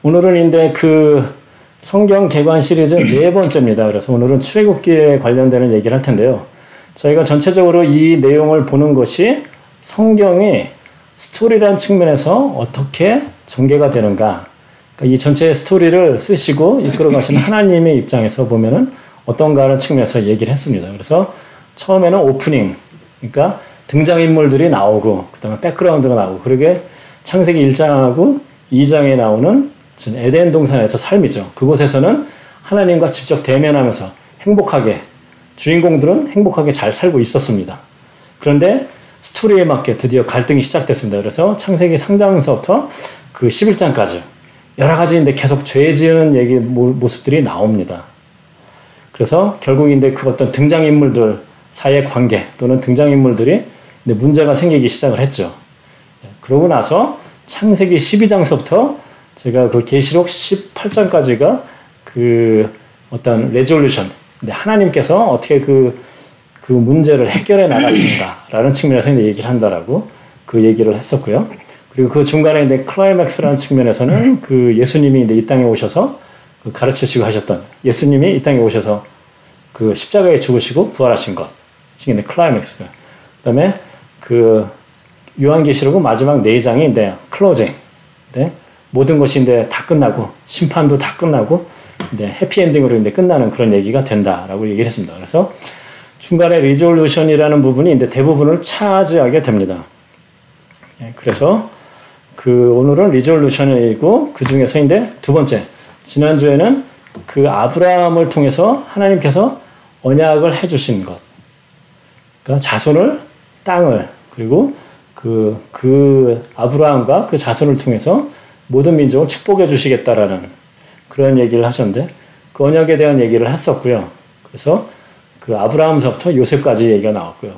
오늘은 이제 그 성경 개관 시리즈 네 번째입니다. 그래서 오늘은 출애굽기에 관련되는 얘기를 할 텐데요. 저희가 전체적으로 이 내용을 보는 것이 성경이 스토리라는 측면에서 어떻게 전개가 되는가, 그러니까 이 전체 스토리를 쓰시고 이끌어 가시는 하나님의 입장에서 보면은 어떤가 하는 측면에서 얘기를 했습니다. 그래서 처음에는 오프닝, 그러니까 등장인물들이 나오고, 그 다음에 백그라운드가 나오고, 그러게 창세기 1장하고 2장에 나오는 에덴 동산에서 삶이죠. 그곳에서는 하나님과 직접 대면하면서 행복하게, 주인공들은 행복하게 잘 살고 있었습니다. 그런데 스토리에 맞게 드디어 갈등이 시작됐습니다. 그래서 창세기 3장서부터 그 11장까지 여러 가지인데 계속 죄 지은 얘기 모습들이 나옵니다. 그래서 결국인데 그 어떤 등장인물들 사이의 관계 또는 등장인물들이 문제가 생기기 시작을 했죠. 그러고 나서 창세기 12장서부터 제가 그 계시록 18장까지가 그 어떤 레졸루션, 하나님께서 어떻게 그 문제를 해결해 나가시는가라는 측면에서 이제 얘기를 한다라고 그 얘기를 했었고요. 그리고 그 중간에 이제 클라이맥스라는 측면에서는 그 예수님이 이제 이 땅에 오셔서 그 가르치시고 하셨던, 예수님이 이 땅에 오셔서 그 십자가에 죽으시고 부활하신 것, 이게 클라이맥스고요. 그다음에 그 요한계시록은 마지막 4장이 클로징, 모든 것이 다 끝나고 심판도 다 끝나고 해피엔딩으로 끝나는 그런 얘기가 된다라고 얘기를 했습니다. 그래서 중간에 리졸루션이라는 부분이 대부분을 차지하게 됩니다. 그래서 그 오늘은 리졸루션이고, 그 중에서 두 번째, 지난주에는 그 아브라함을 통해서 하나님께서 언약을 해주신 것, 그러니까 자손을, 땅을, 그리고 그 아브라함과 그 자손을 통해서 모든 민족을 축복해 주시겠다라는 그런 얘기를 하셨는데, 그 언약에 대한 얘기를 했었고요. 그래서 그 아브라함서부터 요셉까지 얘기가 나왔고요.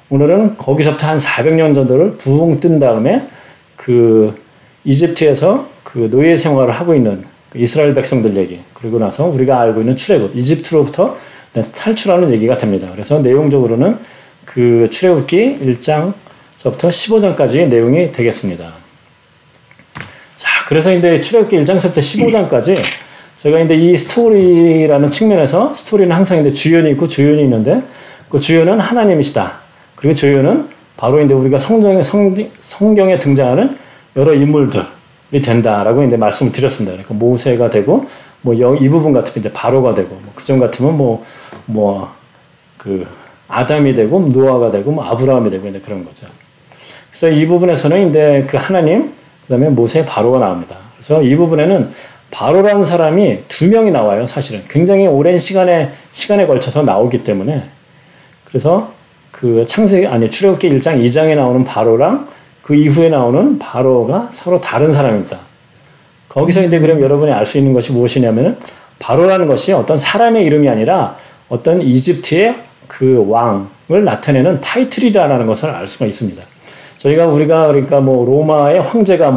오늘은 거기서부터 한 400년 정도를 부흥 뜬 다음에 그 이집트에서 그 노예 생활을 하고 있는 그 이스라엘 백성들 얘기, 그리고 나서 우리가 알고 있는 출애굽, 이집트로부터 탈출하는 얘기가 됩니다. 그래서 내용적으로는 그 출애굽기 1장서부터 15장까지의 내용이 되겠습니다. 자, 그래서 출애굽기 1장서부터 15장까지 제가 이 스토리라는 측면에서, 스토리는 항상 주연이 있고 조연이 있는데, 그 주연은 하나님이시다. 그리고 조연은 바로 우리가 성경에 등장하는 여러 인물들이 된다라고 말씀을 드렸습니다. 그러니까 모세가 되고, 이 부분 같으면 바로가 되고, 그 전 같으면 그 아담이 되고, 노아가 되고, 아브라함이 되고, 그런 거죠. 그래서 이 부분에서는 그 하나님, 그 다음에 모세, 바로가 나옵니다. 그래서 이 부분에는 바로라는 사람이 2명이 나와요, 사실은. 굉장히 오랜 시간에 걸쳐서 나오기 때문에. 그래서 그 출애굽기 1장, 2장에 나오는 바로랑 그 이후에 나오는 바로가 서로 다른 사람입니다. 거기서 그럼 여러분이 알 수 있는 것이 무엇이냐면은, 바로라는 것이 어떤 사람의 이름이 아니라 어떤 이집트의 그 왕을 나타내는 타이틀이라는 것을 알 수가 있습니다. 우리가 그러니까 로마의 황제가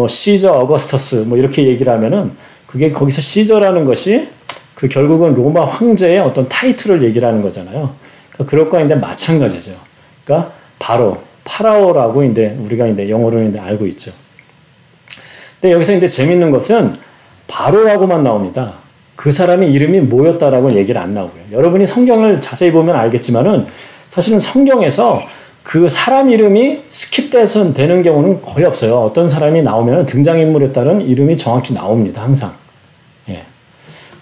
시저 어거스터스 이렇게 얘기를 하면은, 그게 거기서 시저라는 것이 그 결국은 로마 황제의 어떤 타이틀을 얘기를 하는 거잖아요. 그러니까 그것과 마찬가지죠. 그러니까 파라오라고 우리가 영어로 알고 있죠. 근데 여기서 재밌는 것은 바로라고만 나옵니다. 그 사람의 이름이 뭐였다라고 얘기를 안 나오고요. 여러분이 성경을 자세히 보면 알겠지만은, 사실은 성경에서 그 사람 이름이 스킵돼서 되는 경우는 거의 없어요. 어떤 사람이 나오면 등장인물에 따른 이름이 정확히 나옵니다, 항상. 예.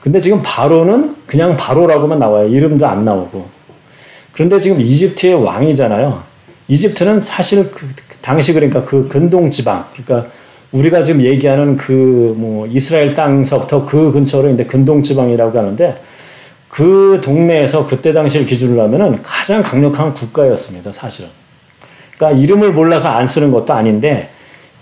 근데 지금 바로는 그냥 바로라고만 나와요. 이름도 안 나오고. 그런데 지금 이집트의 왕이잖아요. 이집트는 사실 그 당시 그러니까 그 근동 지방, 그러니까 우리가 지금 얘기하는 이스라엘 땅서부터 그 근처로 근동 지방이라고 하는데, 그 동네에서 그때 당시를 기준으로 하면은 가장 강력한 국가였습니다, 사실은. 그러니까 이름을 몰라서 안 쓰는 것도 아닌데,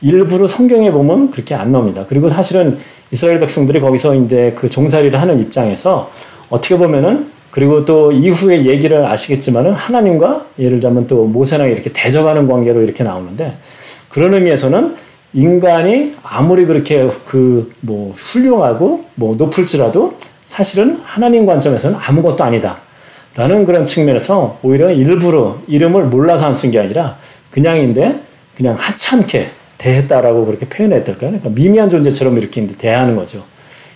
일부러 성경에 보면 그렇게 안 나옵니다. 그리고 사실은 이스라엘 백성들이 거기서 그 종살이를 하는 입장에서 어떻게 보면은, 그리고 또 이후에 얘기를 아시겠지만은 하나님과 예를 들자면 또 모세랑 이렇게 대적하는 관계로 이렇게 나오는데, 그런 의미에서는 인간이 아무리 그렇게 훌륭하고 높을지라도 사실은 하나님 관점에서는 아무것도 아니다 라는 그런 측면에서 오히려 일부러 이름을 몰라서 안 쓴 게 아니라 그냥 하찮게 대했다라고 그렇게 표현했을까요? 그러니까 미미한 존재처럼 이렇게 이제 대하는 거죠.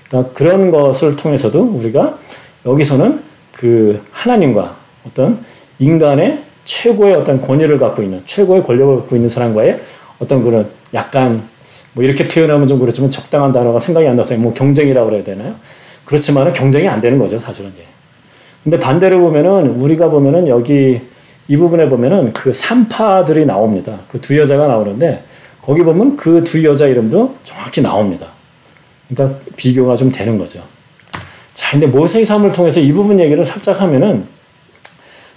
그러니까 그런 것을 통해서도 우리가 여기서는 그 하나님과 어떤 인간의 최고의 어떤 권위를 갖고 있는, 최고의 권력을 갖고 있는 사람과의 어떤 그런 약간 뭐 이렇게 표현하면 좀 그렇지만 적당한 단어가 생각이 안 나서 뭐 경쟁이라고 그래야 되나요? 그렇지만은 경쟁이 안 되는 거죠, 사실은. 근데 반대로 보면은 우리가 보면은 여기 이 부분에 보면은 그 산파들이 나옵니다. 그 두 여자가 나오는데 거기 보면 그 두 여자 이름도 정확히 나옵니다. 그러니까 비교가 좀 되는 거죠. 자, 근데 모세의 삶을 통해서 이 부분 얘기를 살짝 하면은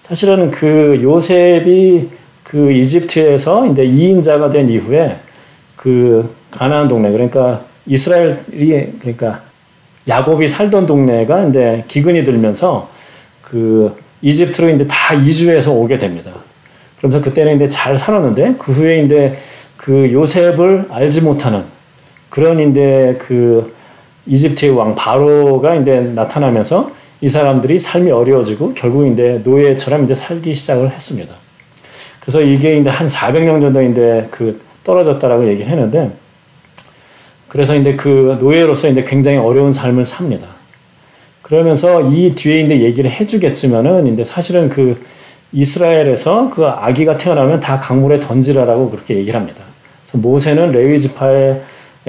사실은 그 요셉이 그 이집트에서 이제 2인자가 된 이후에 그 가나안 동네, 그러니까 이스라엘이, 그러니까 야곱이 살던 동네가 이제 기근이 들면서 그 이집트로 이제 다 이주해서 오게 됩니다. 그러면서 그때는 이제 잘 살았는데 그 후에 이제 그 요셉을 알지 못하는 그런 이제 그 이집트의 왕 바로가 이제 나타나면서 이 사람들이 삶이 어려워지고 결국 이제 노예처럼 이제 살기 시작을 했습니다. 그래서 이게 이제 한 400년 정도 이제 그 떨어졌다라고 얘기를 했는데, 그래서 이제 그 노예로서 이제 굉장히 어려운 삶을 삽니다. 그러면서 이 뒤에 이제 얘기를 해주겠지만은 이제 사실은 그 이스라엘에서 그 아기가 태어나면 다 강물에 던지라라고 그렇게 얘기를 합니다. 그래서 모세는 레위 지파의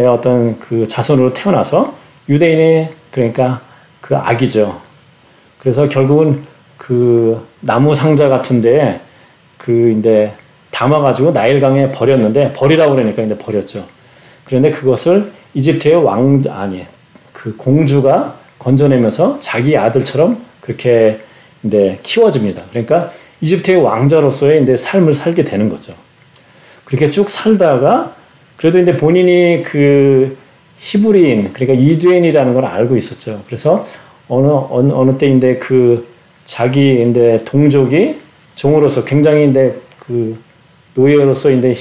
어떤 그 자손으로 태어나서 유대인의, 그러니까 그 아기죠. 그래서 결국은 그 나무 상자 같은데 그 이제 담아가지고 나일강에 버렸는데, 버리라고 그러니까 이제 버렸죠. 그런데 그것을 이집트의 그 공주가 건져내면서 자기 아들처럼 그렇게 이제 키워집니다. 그러니까 이집트의 왕자로서의 이제 삶을 살게 되는 거죠. 그렇게 쭉 살다가 그래도 이제 본인이 그 히브리인, 그러니까 이두인이라는 걸 알고 있었죠. 그래서 어느 때인데 그 자기 이제 동족이 종으로서 굉장히 이제 그 노예로서 이제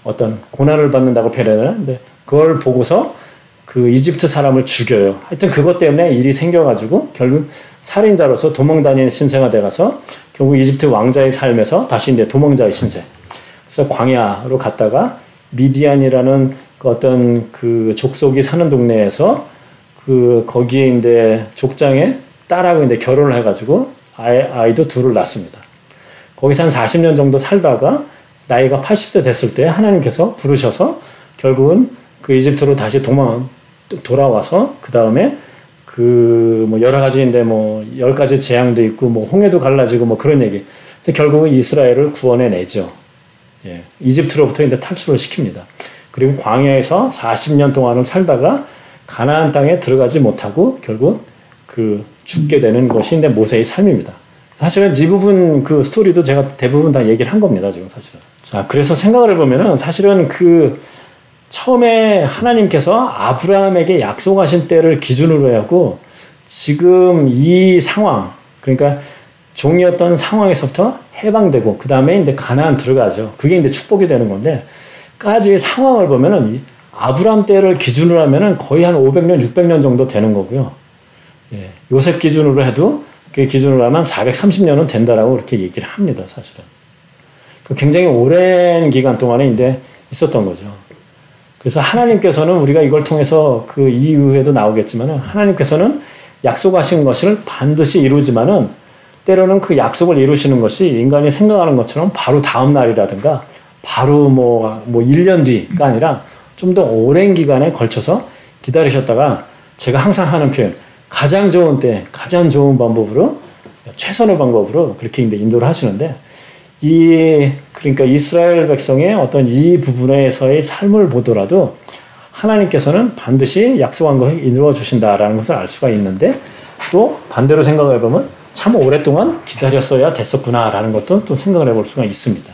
어떤 고난을 받는다고 표현하는데 그걸 보고서 그 이집트 사람을 죽여요. 하여튼 그것 때문에 일이 생겨가지고 결국 살인자로서 도망다니는 신세가 돼가서 결국 이집트 왕자의 삶에서 다시 이제 도망자의 신세. 그래서 광야로 갔다가 미디안이라는 그 어떤 그 족속이 사는 동네에서 그 거기에 이제 족장의 딸하고 이제 결혼을 해가지고 아이도 둘을 낳습니다. 거기서 한 40년 정도 살다가 나이가 80세 됐을 때 하나님께서 부르셔서 결국은 그 이집트로 다시 돌아와서 그 다음에 그 뭐 여러 가지인데 뭐 10가지 재앙도 있고 뭐 홍해도 갈라지고 뭐 그런 얘기. 그래서 결국은 이스라엘을 구원해 내죠. 예. 이집트로부터 이제 탈출을 시킵니다. 그리고 광야에서 40년 동안을 살다가 가나안 땅에 들어가지 못하고 결국 그 죽게 되는 것이 이제 모세의 삶입니다. 사실은 이 부분 그 스토리도 제가 대부분 다 얘기를 한 겁니다, 지금 사실은. 자, 그래서 생각을 해보면은 사실은 그 처음에 하나님께서 아브라함에게 약속하신 때를 기준으로 하고 지금 이 상황, 그러니까 종이었던 상황에서부터 해방되고 그 다음에 이제 가나안 들어가죠. 그게 이제 축복이 되는 건데 까지의 상황을 보면은 아브라함 때를 기준으로 하면은 거의 한 500년, 600년 정도 되는 거고요. 예, 요셉 기준으로 해도 그 기준으로 하면 430년은 된다라고 그렇게 얘기를 합니다, 사실은. 굉장히 오랜 기간 동안에 이제 있었던 거죠. 그래서 하나님께서는 우리가 이걸 통해서 그 이후에도 나오겠지만은 하나님께서는 약속하신 것을 반드시 이루지만은 때로는 그 약속을 이루시는 것이 인간이 생각하는 것처럼 바로 다음 날이라든가 바로 뭐 1년 뒤가 아니라 좀 더 오랜 기간에 걸쳐서 기다리셨다가 제가 항상 하는 표현, 가장 좋은 때, 가장 좋은 방법으로, 최선의 방법으로 그렇게 인도를 하시는데 그러니까 이스라엘 백성의 어떤 이 부분에서의 삶을 보더라도 하나님께서는 반드시 약속한 것을 이루어 주신다라는 것을 알 수가 있는데 또 반대로 생각해 보면 참 오랫동안 기다렸어야 됐었구나라는 것도 또 생각을 해볼 수가 있습니다.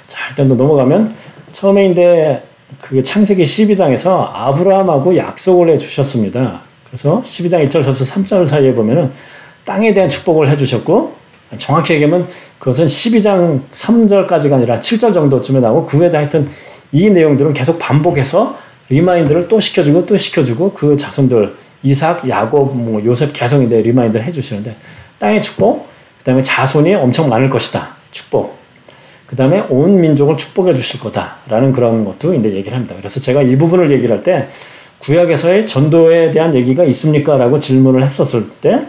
자, 일단 또 넘어가면 처음에 이제 그 창세기 12장에서 아브라함하고 약속을 해 주셨습니다. 그래서 12장 1절부터 3절 사이에 보면은 땅에 대한 축복을 해 주셨고 정확히 얘기하면 그것은 12장 3절까지가 아니라 7절 정도쯤에 나오고 그 외에 하여튼 이 내용들은 계속 반복해서 리마인드를 또 시켜주고 또 시켜주고 그 자손들 이삭, 야곱, 뭐 요셉 계속 이제 리마인드를 해주시는데 땅의 축복, 그 다음에 자손이 엄청 많을 것이다. 축복. 그 다음에 온 민족을 축복해 주실 거다라는 그런 것도 이제 얘기를 합니다. 그래서 제가 이 부분을 얘기를 할 때 구약에서의 전도에 대한 얘기가 있습니까? 라고 질문을 했었을 때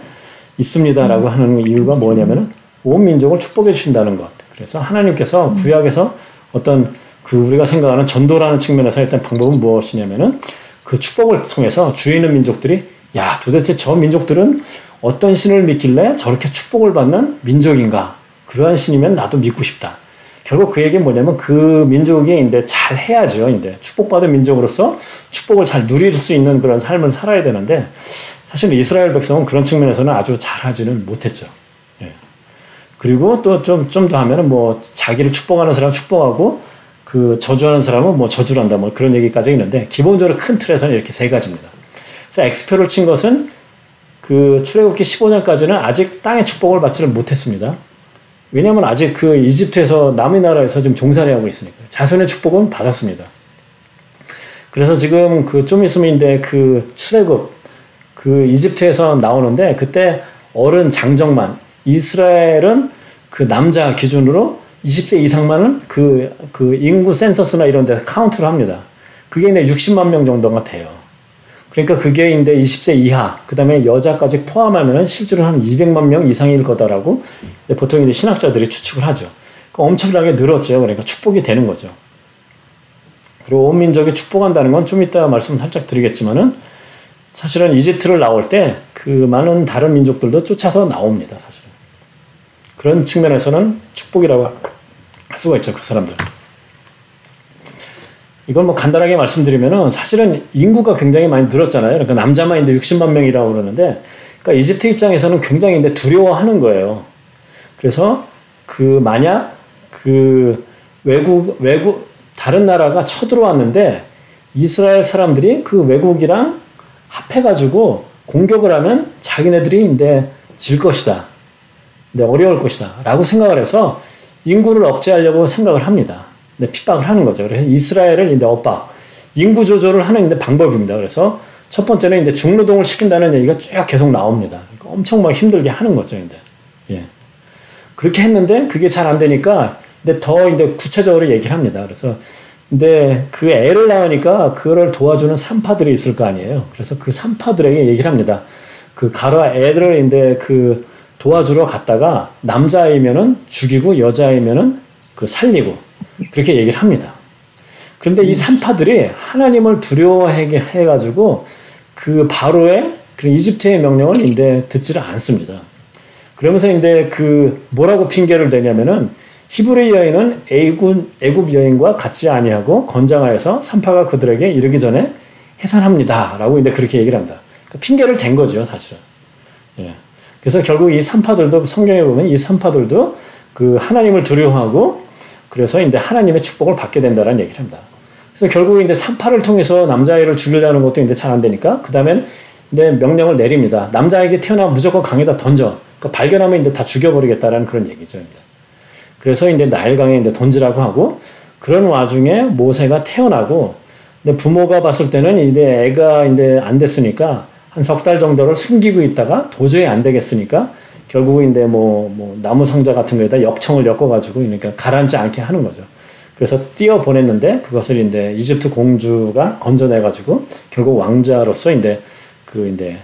있습니다라고 하는 이유가 뭐냐면은 온 민족을 축복해 주신다는 것. 그래서 하나님께서 구약에서 어떤 그 우리가 생각하는 전도라는 측면에서 일단 방법은 무엇이냐면은 그 축복을 통해서 주위에 있는 민족들이 야 도대체 저 민족들은 어떤 신을 믿길래 저렇게 축복을 받는 민족인가? 그러한 신이면 나도 믿고 싶다. 결국 그 얘기는 뭐냐면 그 민족이 이제 잘 해야죠. 이제 축복받은 민족으로서 축복을 잘 누릴 수 있는 그런 삶을 살아야 되는데 사실 이스라엘 백성은 그런 측면에서는 아주 잘하지는 못했죠. 예. 그리고 또 좀 더 하면은 뭐 자기를 축복하는 사람 축복하고 그 저주하는 사람은 뭐 저주를 한다 뭐 그런 얘기까지 있는데 기본적으로 큰 틀에서는 이렇게 세 가지입니다. 그래서 X표를 친 것은 그 출애굽기 15장까지는 아직 땅의 축복을 받지를 못했습니다. 왜냐하면 아직 그 이집트에서 남의 나라에서 지금 종살이 하고 있으니까 자손의 축복은 받았습니다. 그래서 지금 그 좀 있으면 이제 그 출애굽 그 이집트에서 나오는데 그때 어른 장정만 이스라엘은 그 남자 기준으로 20세 이상만은 그 인구 센서스나 이런 데서 카운트를 합니다. 그게 이제 60만 명 정도가 돼요. 그러니까 그게 이제 20세 이하, 그 다음에 여자까지 포함하면은 실제로 한 200만 명 이상일 거다라고 보통 이제 신학자들이 추측을 하죠. 그러니까 엄청나게 늘었죠. 그러니까 축복이 되는 거죠. 그리고 온 민족이 축복한다는 건 좀 이따 말씀 살짝 드리겠지만은 사실은 이집트를 나올 때 그 많은 다른 민족들도 쫓아서 나옵니다. 사실은. 그런 측면에서는 축복이라고 할 수가 있죠. 그 사람들. 이걸 뭐 간단하게 말씀드리면은 사실은 인구가 굉장히 많이 늘었잖아요. 그러니까 남자만 이제 60만 명이라고 그러는데, 그러니까 이집트 입장에서는 굉장히 이제 두려워하는 거예요. 그래서 그 만약 그 다른 나라가 쳐들어왔는데 이스라엘 사람들이 그 외국이랑 합해가지고 공격을 하면 자기네들이 이제 질 것이다. 근데 어려울 것이다. 라고 생각을 해서 인구를 억제하려고 생각을 합니다. 핍박을 하는 거죠. 그래서 이스라엘을 이제 엇박, 인구 조절을 하는 이제 방법입니다. 그래서 첫 번째는 이제 중노동을 시킨다는 얘기가 쭉 계속 나옵니다. 그러니까 엄청 막 힘들게 하는 거죠. 이제. 예. 그렇게 했는데 그게 잘 안 되니까 근데 더 이제 구체적으로 얘기를 합니다. 그래서 근데 그 애를 낳으니까 그거를 도와주는 산파들이 있을 거 아니에요. 그래서 그 산파들에게 얘기를 합니다. 그 가라 애들을 이제 그 도와주러 갔다가 남자아이면은 죽이고 여자아이면은 그 살리고 그렇게 얘기를 합니다. 그런데 이 산파들이 하나님을 두려워해가지고 그 바로의 그 이집트의 명령을 이제 듣지를 않습니다. 그러면서 이제 그 뭐라고 핑계를 대냐면은 히브리 여인은 애굽 여인과 같지 아니하고 건장하여서 산파가 그들에게 이르기 전에 해산합니다라고 이제 그렇게 얘기를 합니다. 그러니까 핑계를 댄 거죠, 사실은. 예. 그래서 결국 이 산파들도 성경에 보면 이 산파들도 그 하나님을 두려워하고 그래서 이제 하나님의 축복을 받게 된다는 얘기를 합니다. 그래서 결국 이제 산파를 통해서 남자아이를 죽이려는 것도 이제 잘 안 되니까 그 다음엔 이제 명령을 내립니다. 남자에게 태어나면 무조건 강에다 던져. 그러니까 발견하면 이제 다 죽여버리겠다라는 그런 얘기죠. 그래서 이제 나일강에 이제 던지라고 하고 그런 와중에 모세가 태어나고 근데 부모가 봤을 때는 이제 애가 이제 안 됐으니까 한 석 달 정도를 숨기고 있다가 도저히 안 되겠으니까 결국은 이제 뭐 나무 상자 같은 거에다 역청을 엮어가지고 그러니까 가라앉지 않게 하는 거죠. 그래서 띄어 보냈는데 그것을 이제 이집트 공주가 건져내가지고 결국 왕자로서 이제 그 이제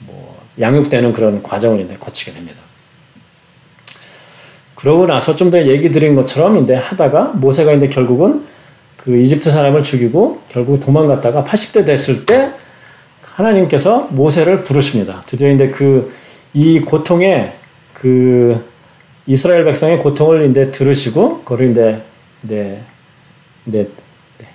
뭐 양육되는 그런 과정을 이제 거치게 됩니다. 그러고 나서 좀 더 얘기 드린 것처럼 이제 하다가 모세가 이제 결국은 그 이집트 사람을 죽이고 결국 도망갔다가 80대 됐을 때 하나님께서 모세를 부르십니다. 드디어 이제 이 고통에 그 이스라엘 백성의 고통을 이제 들으시고 그걸 이제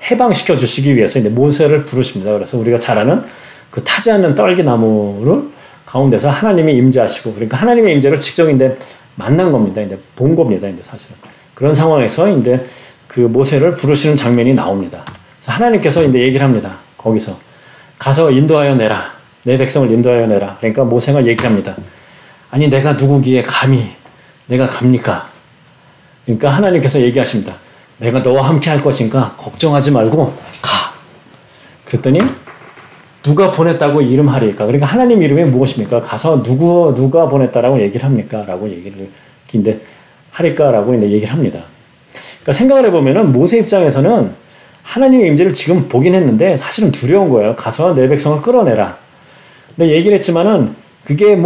해방시켜 주시기 위해서 이제 모세를 부르십니다. 그래서 우리가 잘 아는 그 타지 않는 떨기나무를 가운데서 하나님이 임재하시고 그러니까 하나님의 임재를 직접 이제 만난 겁니다. 이제 본 겁니다. 이제 사실은 그런 상황에서 이제 그 모세를 부르시는 장면이 나옵니다. 그래서 하나님께서 이제 얘기를 합니다. 거기서 가서 인도하여 내라. 내 백성을 인도하여 내라. 그러니까 모세가 얘기합니다. 아니 내가 누구기에 감히 내가 갑니까? 그러니까 하나님께서 얘기하십니다. 내가 너와 함께 할 것인가 걱정하지 말고 가. 그랬더니 누가 보냈다고 이름하리까? 그러니까 하나님 이름이 무엇입니까? 가서 누가 보냈다라고 얘기를 합니까? 라고 얘기를 근데 하리까라고 이제 얘기를 합니다. 그러니까 생각을 해보면은 모세 입장에서는 하나님의 임재를 지금 보긴 했는데 사실은 두려운 거예요. 가서 내 백성을 끌어내라. 근데 얘기를 했지만은 그게 한 1,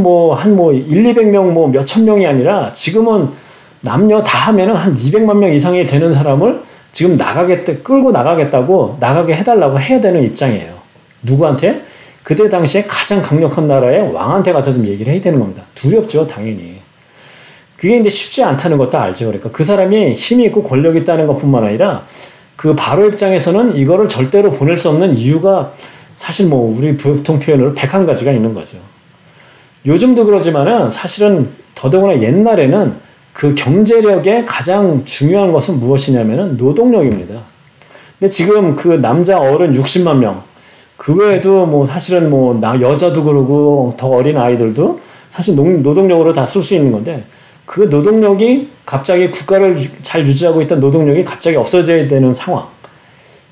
200명 몇천 명이 아니라 지금은 남녀 다 하면은 한 200만 명 이상이 되는 사람을 지금 끌고 나가게 해달라고 해야 되는 입장이에요. 누구한테? 그때 당시에 가장 강력한 나라의 왕한테 가서 좀 얘기를 해야 되는 겁니다. 두렵죠, 당연히. 그게 이제 쉽지 않다는 것도 알죠. 그러니까 그 사람이 힘이 있고 권력이 있다는 것뿐만 아니라 그 바로 입장에서는 이거를 절대로 보낼 수 없는 이유가 사실 우리 보통 표현으로 101가지가 있는 거죠. 요즘도 그러지만은 사실은 더더구나 옛날에는 그 경제력의 가장 중요한 것은 무엇이냐면은 노동력입니다. 근데 지금 그 남자 어른 60만 명, 그 외에도 사실은 여자도 그러고 더 어린 아이들도 사실 노동력으로 다 쓸 수 있는 건데 그 노동력이 갑자기 국가를 잘 유지하고 있던 노동력이 갑자기 없어져야 되는 상황.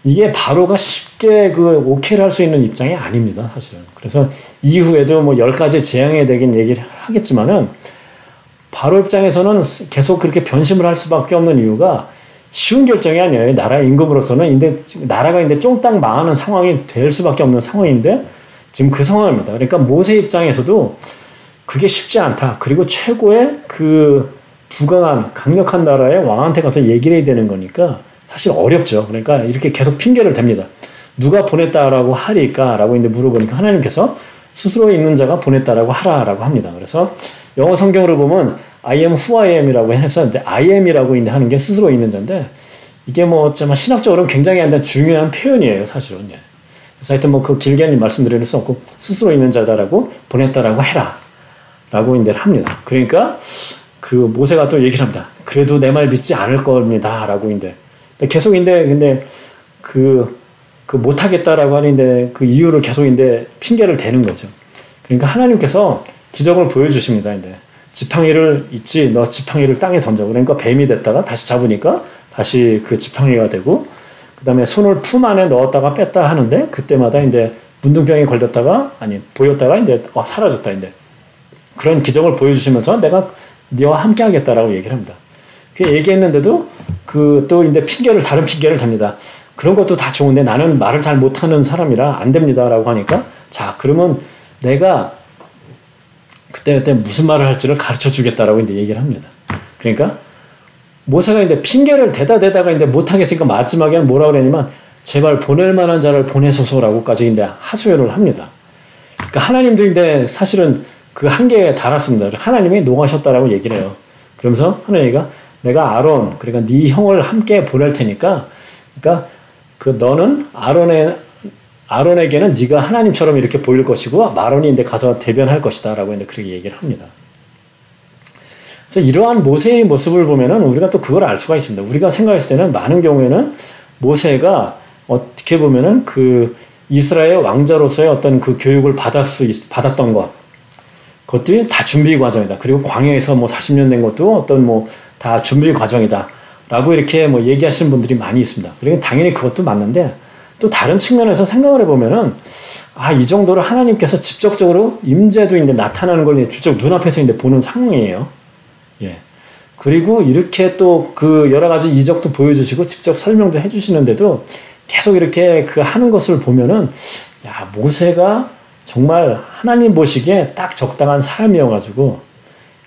이게 바로가 쉽게 오케이를 할 수 있는 입장이 아닙니다, 사실은. 그래서 이후에도 10가지 재앙에 대긴 얘기를 하겠지만은 바로 입장에서는 계속 그렇게 변심을 할 수밖에 없는 이유가 쉬운 결정이 아니에요. 나라의 임금으로서는. 근데 나라가 쫑딱 망하는 상황이 될 수밖에 없는 상황인데 지금 그 상황입니다. 그러니까 모세 입장에서도 그게 쉽지 않다. 그리고 최고의 부강한 강력한 나라의 왕한테 가서 얘기를 해야 되는 거니까 사실 어렵죠. 그러니까 이렇게 계속 핑계를 댑니다. 누가 보냈다라고 하리까라고 물어보니까 하나님께서 스스로 있는 자가 보냈다라고 하라라고 합니다. 그래서 영어 성경으로 보면 I am who I am이라고 해서 이제 I am이라고 하는 게 스스로 있는 자인데 이게 신학적으로는 굉장히 중요한 표현이에요, 사실은. 그래서 하여튼 그 길게 말씀드릴 수 없고 스스로 있는 자다라고 보냈다라고 해라. 라고 합니다. 그러니까 그 모세가 또 얘기를 합니다. 그래도 내 말 믿지 않을 겁니다. 라고 계속 근데 못하겠다라고 하는데 그 이유를 계속 핑계를 대는 거죠. 그러니까 하나님께서 기적을 보여주십니다. 지팡이를 있지, 너 지팡이를 땅에 던져. 그러니까 뱀이 됐다가 다시 잡으니까 다시 그 지팡이가 되고, 그 다음에 손을 품 안에 넣었다가 뺐다 하는데, 그때마다 문둥병이 걸렸다가, 보였다가 사라졌다. 그런 기적을 보여주시면서 내가 너와 함께 하겠다라고 얘기를 합니다. 그 얘기했는데도 다른 핑계를 댑니다. 그런 것도 다 좋은데 나는 말을 잘 못하는 사람이라 안 됩니다라고 하니까 자, 그러면 내가 그때 무슨 말을 할지를 가르쳐 주겠다라고 얘기를 합니다. 그러니까 모세가 핑계를 대다가 못하겠으니까 마지막에는 뭐라고 그러냐면 제발 보낼 만한 자를 보내소서라고까지 하소연을 합니다. 그러니까 하나님도 사실은 그 한계에 달았습니다. 하나님이 농하셨다라고 얘기를 해요. 그러면서 하나님이가 내가 아론, 그러니까 네 형을 함께 보낼 테니까, 그러니까 너는 아론에게는 네가 하나님처럼 이렇게 보일 것이고, 아론이 가서 대변할 것이다라고 그렇게 얘기를 합니다. 그래서 이러한 모세의 모습을 보면은 우리가 또 그걸 알 수가 있습니다. 우리가 생각했을 때는 많은 경우에는 모세가 어떻게 보면은 그 이스라엘 왕자로서의 어떤 그 교육을 받았던 것, 그것도 다 준비 과정이다. 그리고 광야에서 40년 된 것도 다 준비 과정이다. 라고 이렇게 얘기하시는 분들이 많이 있습니다. 그리고 당연히 그것도 맞는데 또 다른 측면에서 생각을 해보면은 이 정도로 하나님께서 직접적으로 임재도 나타나는 걸 직접 눈앞에서 보는 상황이에요. 예. 그리고 이렇게 또 그 여러 가지 이적도 보여주시고 직접 설명도 해주시는데도 계속 이렇게 하는 것을 보면은 모세가 정말 하나님 보시기에 딱 적당한 사람이어가지고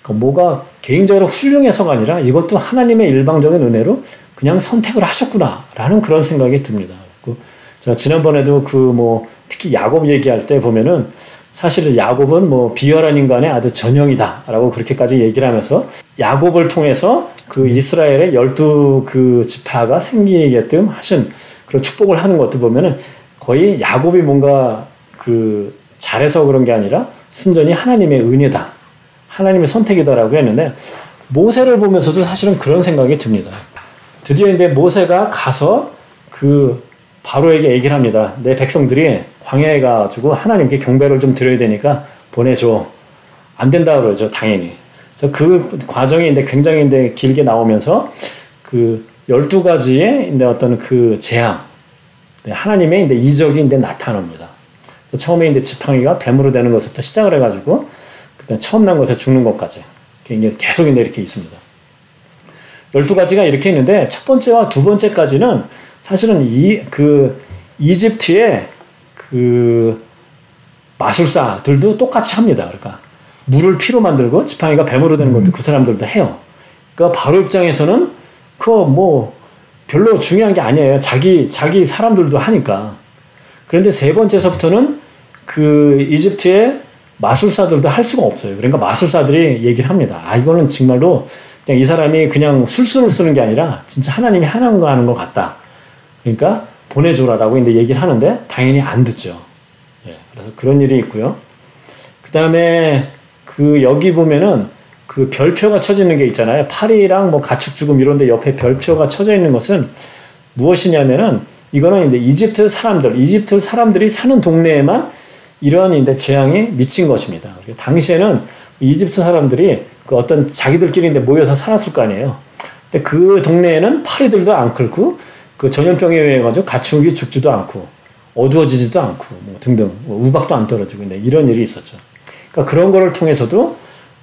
뭐가 개인적으로 훌륭해서가 아니라 이것도 하나님의 일방적인 은혜로 그냥 선택을 하셨구나라는 그런 생각이 듭니다. 제가 지난번에도 특히 야곱 얘기할 때 보면은 사실 야곱은 비열한 인간의 아주 전형이다라고 그렇게까지 얘기를 하면서 야곱을 통해서 그 이스라엘의 12 지파가 생기게끔 하신 그런 축복을 하는 것도 보면은 거의 야곱이 뭔가 잘해서 그런 게 아니라 순전히 하나님의 은혜다. 하나님의 선택이다라고 했는데 모세를 보면서도 사실은 그런 생각이 듭니다. 드디어 모세가 가서 바로에게 얘기를 합니다. 내 백성들이 광야에 가가지고 하나님께 경배를 좀 드려야 되니까 보내줘. 안 된다 그러죠, 당연히. 그래서 그 과정이 굉장히 길게 나오면서 12가지의 어떤 재앙, 하나님의 이적이 나타납니다. 처음에 지팡이가 뱀으로 되는 것부터 시작을 해가지고 그다음 처음 난 것에 죽는 것까지 계속 이렇게 있습니다. 12가지가 이렇게 있는데 첫 번째와 두 번째까지는 사실은 이집트의 그 마술사들도 똑같이 합니다. 그러니까 물을 피로 만들고 지팡이가 뱀으로 되는 것도 그 사람들도 해요. 그러니까 바로 입장에서는 그거 뭐 별로 중요한 게 아니에요. 자기 사람들도 하니까. 그런데 세 번째서부터는 그 이집트의 마술사들도 할 수가 없어요. 그러니까 마술사들이 얘기를 합니다. 아, 이거는 정말로 그냥 이 사람이 그냥 술수를 쓰는 게 아니라 진짜 하나님이 하는 거 하는 것 같다. 그러니까 보내줘라라고 이제 얘기를 하는데 당연히 안 듣죠. 예, 그래서 그런 일이 있고요. 그 다음에 그 여기 보면은 그 별표가 쳐져 있는 게 있잖아요. 파리랑 뭐 가축 죽음 이런 데 옆에 별표가 쳐져 있는 것은 무엇이냐면은 이거는 이제 이집트 사람들이 사는 동네에만 이러한 이제 재앙이 미친 것입니다. 당시에는 이집트 사람들이 그 어떤 자기들끼리 이제 모여서 살았을 거 아니에요. 근데 그 동네에는 파리들도 안 끓고 그 전염병에 의해 가지고 가축이 죽지도 않고 어두워지지도 않고 뭐 등등 뭐 우박도 안 떨어지고 이런 일이 있었죠. 그러니까 그런 거를 통해서도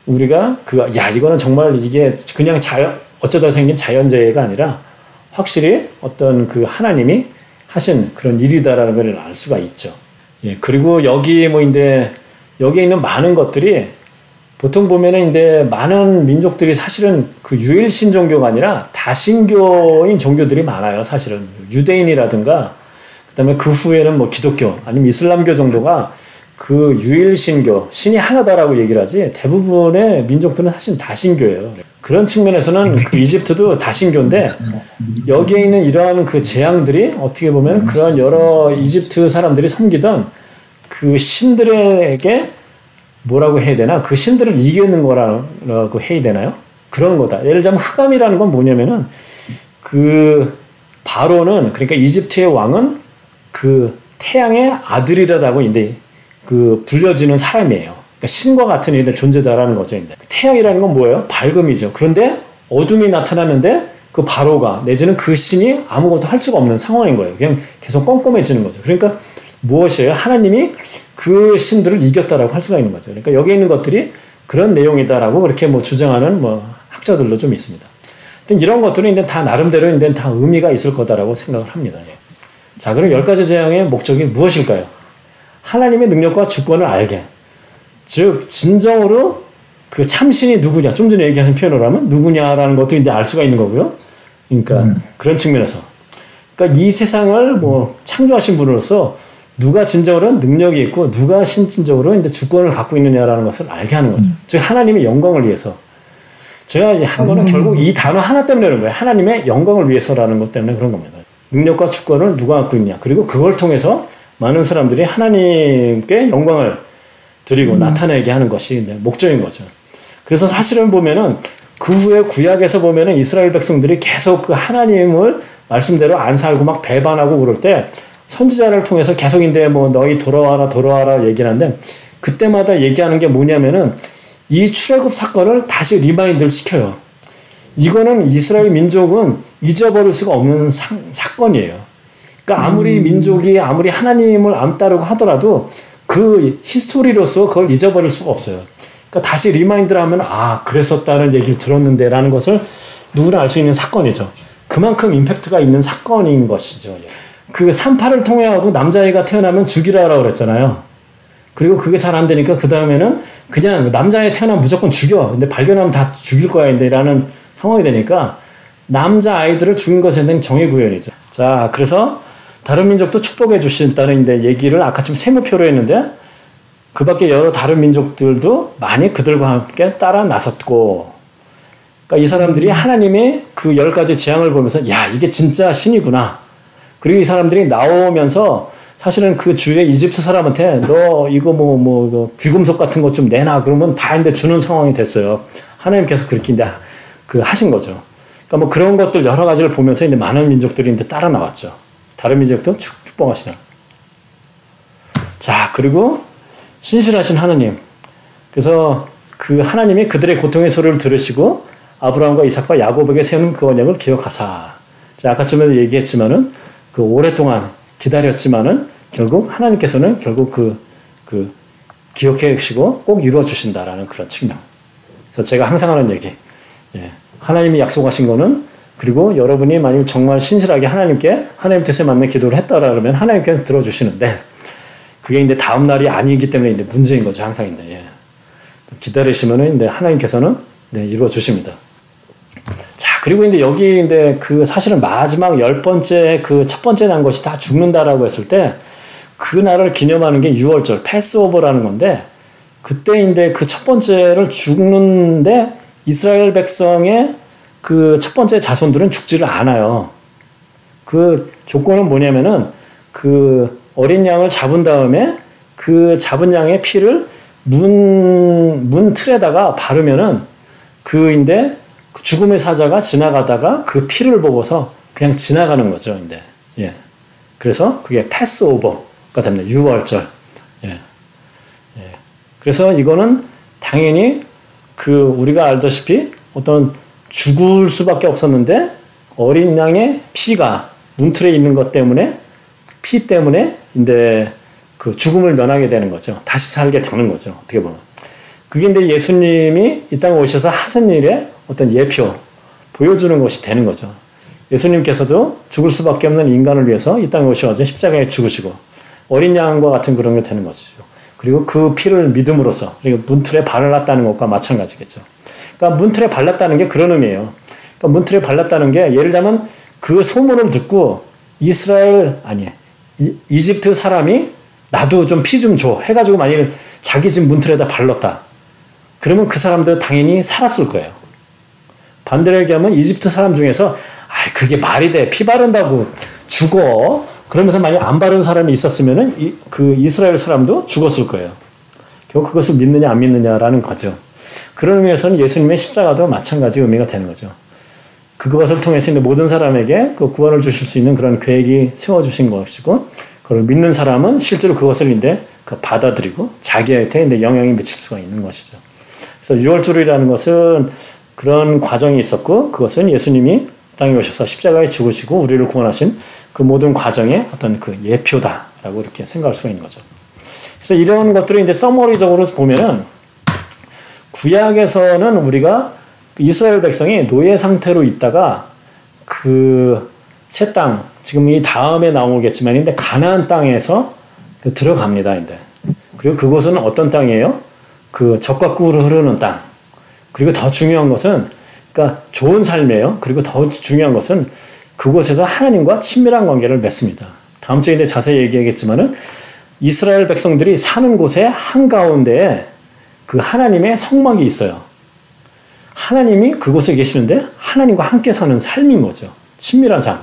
우리가 이거는 정말 이게 그냥 어쩌다 생긴 자연재해가 아니라 확실히 어떤 그 하나님이 하신 그런 일이다라는 걸 알 수가 있죠. 예, 그리고 여기 여기에 있는 많은 것들이 보통 보면은 이제 많은 민족들이 사실은 그 유일신 종교가 아니라 다신교인 종교들이 많아요. 사실은 유대인이라든가 그다음에 그 후에는 뭐 기독교 아니면 이슬람교 정도가 그 유일신교 신이 하나다라고 얘기를 하지 대부분의 민족들은 사실 다신교예요. 그런 측면에서는 그 이집트도 다신교인데 여기에 있는 이러한 그 재앙들이 어떻게 보면 그런 여러 이집트 사람들이 섬기던 그 신들에게 뭐라고 해야 되나? 그 신들을 이기는 거라고 해야 되나요? 그런 거다. 예를 들자면 흑암이라는 건 뭐냐면은 그 바로는 그러니까 이집트의 왕은 그 태양의 아들이라고 이제 그 불려지는 사람이에요. 그러니까 신과 같은 이런 존재다라는 거죠. 태양이라는 건 뭐예요? 밝음이죠. 그런데 어둠이 나타나는데 그 바로가 내지는 그 신이 아무것도 할 수가 없는 상황인 거예요. 그냥 계속 껌껌해지는 거죠. 그러니까 무엇이에요? 하나님이 그 신들을 이겼다라고 할 수가 있는 거죠. 그러니까 여기 있는 것들이 그런 내용이다라고 그렇게 뭐 주장하는 뭐 학자들도 좀 있습니다. 이런 것들은 이제 다 나름대로 이제 다 의미가 있을 거다라고 생각을 합니다. 예. 자, 그럼 10가지 재앙의 목적이 무엇일까요? 하나님의 능력과 주권을 알게. 즉, 진정으로 그 참신이 누구냐. 좀 전에 얘기하신 표현으로 하면 누구냐라는 것도 이제 알 수가 있는 거고요. 그러니까 그런 측면에서. 그러니까 이 세상을 뭐 창조하신 분으로서 누가 진정으로 능력이 있고 누가 신진적으로 이제 주권을 갖고 있느냐라는 것을 알게 하는 거죠. 즉, 하나님의 영광을 위해서. 제가 이제 한 거는 결국 이 단어 하나 때문에 그런 거예요. 하나님의 영광을 위해서라는 것 때문에 그런 겁니다. 능력과 주권을 누가 갖고 있냐. 그리고 그걸 통해서 많은 사람들이 하나님께 영광을 드리고 나타내게 하는 것이 목적인 거죠. 그래서 사실은 보면은 그 후에 구약에서 보면은 이스라엘 백성들이 계속 그 하나님을 말씀대로 안 살고 막 배반하고 그럴 때 선지자를 통해서 계속 뭐 너희 돌아와라 얘기를 하는데 그때마다 얘기하는 게 뭐냐면은 이 출애굽 사건을 다시 리마인드를 시켜요. 이거는 이스라엘 민족은 잊어버릴 수가 없는 사건이에요. 그러니까 아무리 민족이 아무리 하나님을 안 따르고 하더라도 그 히스토리로서 그걸 잊어버릴 수가 없어요. 그러니까 다시 리마인드를 하면 그랬었다는 얘기를 들었는데 라는 것을 누구나 알 수 있는 사건이죠. 그만큼 임팩트가 있는 사건인 것이죠. 그 산파를 통해하고 남자애가 태어나면 죽이라고 그랬잖아요. 그리고 그게 잘 안 되니까 그 다음에는 그냥 남자애 태어나면 무조건 죽여. 근데 발견하면 다 죽일 거야. 라는 상황이 되니까 남자 아이들을 죽인 것에 대한 정의구현이죠. 자, 그래서 다른 민족도 축복해 주신다는 얘기를 아까쯤 세무표로 했는데 그 밖에 여러 다른 민족들도 많이 그들과 함께 따라 나섰고 그러니까 이 사람들이 하나님의 그 10가지 재앙을 보면서 이게 진짜 신이구나. 그리고 이 사람들이 나오면서 사실은 그 주위에 이집트 사람한테 너 이거 귀금속 같은 것 좀 내놔. 그러면 다 이제 주는 상황이 됐어요. 하나님께서 그렇게 이제 하신 거죠. 그러니까 뭐 그런 것들 여러 가지를 보면서 이제 많은 민족들이 이제 따라 나왔죠. 다른 민족도 축복하시나. 자, 그리고 신실하신 하나님. 그래서 그 하나님이 그들의 고통의 소리를 들으시고 아브라함과 이삭과 야곱에게 세운 그 언약을 기억하사. 자, 아까쯤에도 얘기했지만은 그 오랫동안 기다렸지만은 결국 하나님께서는 결국 그 기억해 주시고 꼭 이루어 주신다라는 그런 측면. 그래서 제가 항상 하는 얘기. 예. 하나님이 약속하신 거는 그리고 여러분이 만약 정말 신실하게 하나님 뜻에 맞는 기도를 했다라 그러면 하나님께서 들어주시는데 그게 이제 다음 날이 아니기 때문에 이제 문제인 거죠. 항상 이제 예. 기다리시면은 이제 하나님께서는 네, 이루어 주십니다. 자, 그리고 이제 여기 이제 그 사실은 마지막 10번째 그 첫 번째 난 것이 다 죽는다라고 했을 때 그 날을 기념하는 게 6월절 패스오버라는 건데 그때 이제 그 첫 번째를 죽는데 이스라엘 백성의 그 첫 번째 자손들은 죽지를 않아요. 그 조건은 뭐냐면은 그 어린 양을 잡은 다음에 그 잡은 양의 피를 문 틀에다가 바르면은 그인데 죽음의 사자가 지나가다가 그 피를 보고서 그냥 지나가는 거죠. 인데 예. 그래서 그게 패스오버가 됩니다. 6월절. 예. 예. 그래서 이거는 당연히 그 우리가 알다시피 어떤 죽을 수밖에 없었는데 어린 양의 피가 문틀에 있는 것 때문에 피 때문에 인데 그 죽음을 면하게 되는 거죠. 다시 살게 되는 거죠. 어떻게 보면. 그게 이제 예수님이 이 땅에 오셔서 하신 일의 어떤 예표, 보여주는 것이 되는 거죠. 예수님께서도 죽을 수밖에 없는 인간을 위해서 이 땅에 오셔서 십자가에 죽으시고 어린 양과 같은 그런 게 되는 것이죠. 그리고 그 피를 믿음으로써 그리고 문틀에 발랐다는 것과 마찬가지겠죠. 그러니까 문틀에 발랐다는 게 그런 의미예요. 그러니까 문틀에 발랐다는 게 예를 들자면 그 소문을 듣고 이집트 사람이 나도 좀 피 좀 줘 해가지고 만일 자기 집 문틀에다 발랐다. 그러면 그 사람들 당연히 살았을 거예요. 반대로 얘기하면 이집트 사람 중에서 그게 말이 돼. 피 바른다고 죽어. 그러면서 만약 안 바른 사람이 있었으면은 그 이스라엘 사람도 죽었을 거예요. 결국 그것을 믿느냐 안 믿느냐라는 거죠. 그런 의미에서는 예수님의 십자가도 마찬가지 의미가 되는 거죠. 그것을 통해서 모든 사람에게 그 구원을 주실 수 있는 그런 계획이 세워주신 것이고 그걸 믿는 사람은 실제로 그것을 이제 받아들이고 자기한테 이제 영향이 미칠 수가 있는 것이죠. 그래서 6월절이라는 것은 그런 과정이 있었고 그것은 예수님이 땅에 오셔서 십자가에 죽으시고 우리를 구원하신 그 모든 과정의 어떤 그 예표다라고 이렇게 생각할 수가 있는 거죠. 그래서 이런 것들을 이제 서머리적으로 보면은 구약에서는 우리가 이스라엘 백성이 노예 상태로 있다가 그 새 땅, 지금 이 다음에 나오겠지만, 근데 가나안 땅에서 들어갑니다. 인데 그리고 그곳은 어떤 땅이에요? 그 젖과 꿀을 흐르는 땅. 그리고 더 중요한 것은, 그러니까 좋은 삶이에요. 그리고 더 중요한 것은 그곳에서 하나님과 친밀한 관계를 맺습니다. 다음 주에 자세히 얘기하겠지만은 이스라엘 백성들이 사는 곳의 한가운데에 그 하나님의 성막이 있어요. 하나님이 그곳에 계시는데 하나님과 함께 사는 삶인 거죠. 친밀한 삶.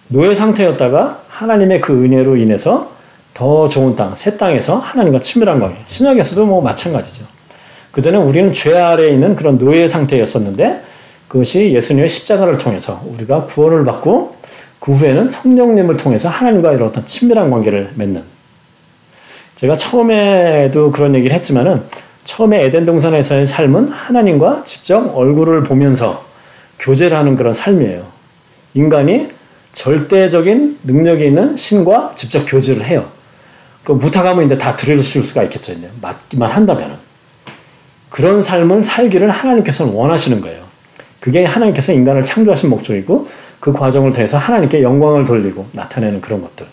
노예 상태였다가 하나님의 그 은혜로 인해서 더 좋은 땅, 새 땅에서 하나님과 친밀한 관계. 신약에서도 뭐 마찬가지죠. 그전에 우리는 죄 아래에 있는 그런 노예 상태였었는데 그것이 예수님의 십자가를 통해서 우리가 구원을 받고 그 후에는 성령님을 통해서 하나님과 이런 어떤 친밀한 관계를 맺는. 제가 처음에도 그런 얘기를 했지만은 처음에 에덴 동산에서의 삶은 하나님과 직접 얼굴을 보면서 교제를 하는 그런 삶이에요. 인간이 절대적인 능력이 있는 신과 직접 교제를 해요. 그 부탁하면 이제 다 들어줄 수가 있겠죠. 이제 맞기만 한다면은. 그런 삶을 살기를 하나님께서는 원하시는 거예요. 그게 하나님께서 인간을 창조하신 목적이고 그 과정을 통해서 하나님께 영광을 돌리고 나타내는 그런 것들.